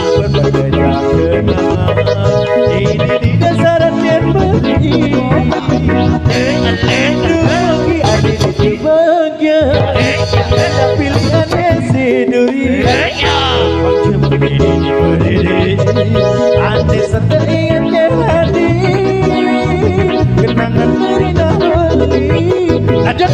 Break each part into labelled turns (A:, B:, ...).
A: berbagai kenangan ini di dasaran yang berdiri. Lagi ada di bahagia, ada pilihannya sendiri. Macam ini berdiri, ada serta ingatnya hadir, kenangan terindah hati. Lanjut.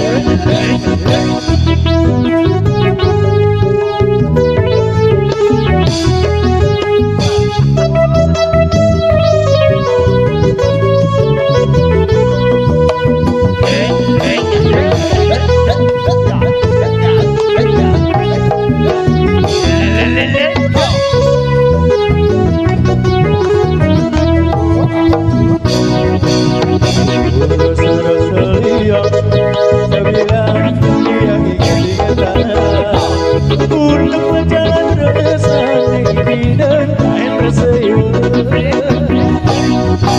A: Untuk berjalan bersanding dan main bersayung,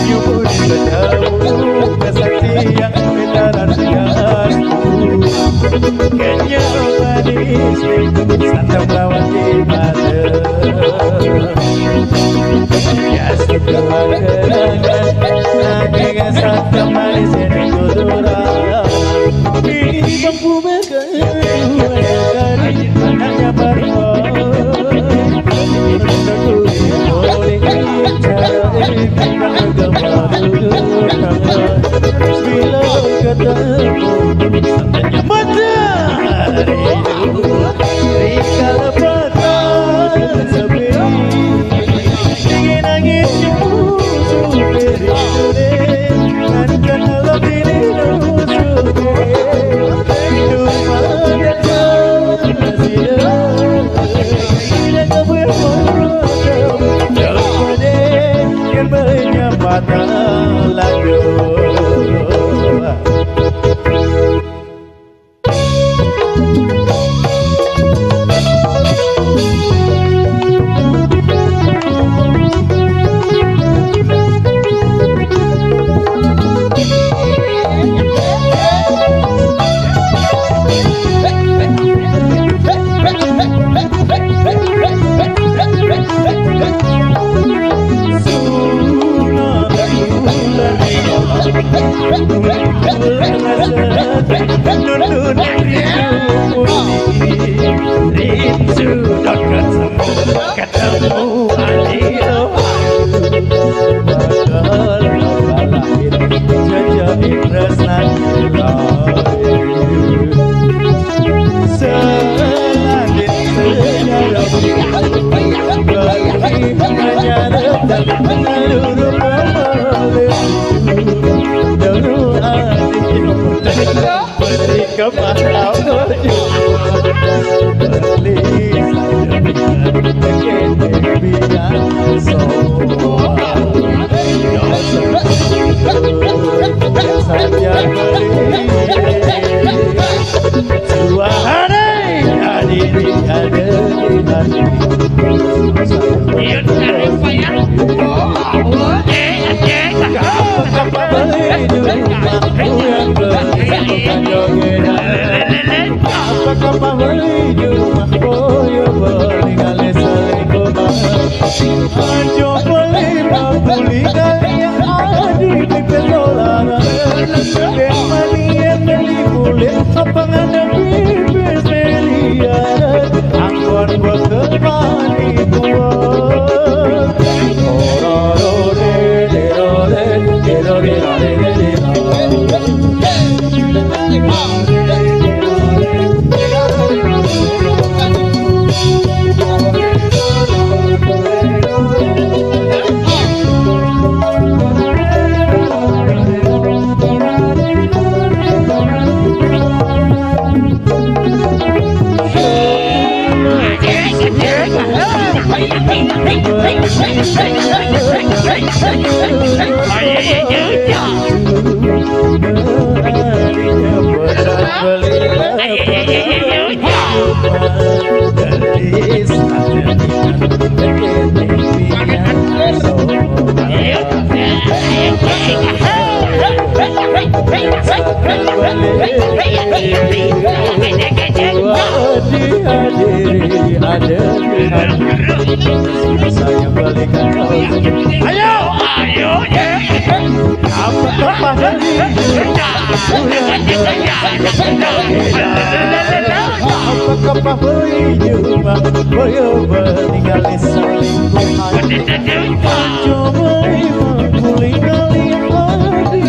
A: nyumun sejauh kesaktian getaran denganku. Kenya manis santam melawati mata, ya sudah kenangan nangis santam manis ini kudura. Ini mampu berkeluar dari hanya berdoa. Tentu boleh cara kita bergabung. Bila ketemu sangatnya matahari dikala patah sepi, ingin angin nyusu beri dan kalau diri mata lagu. Ketemu adil bakal lahir jajah tresnani selanjut sejarah bagi menyadap dan seluruh beri kepada apakah menuju rumahku ya meninggal selingkuh ajo pelima pulikan yang ada di pelolangan dan mania beli kulit apa ngada bibir seliaran angkon berkemani buat ororore derore derore derore Hadiri ada Saya balikan kau. Ayo,
B: Ayo ya.
A: apakah pahali? Apakah pahali jumpa boyo meninggali selingkuhan? Coba ibu kuling kali lagi.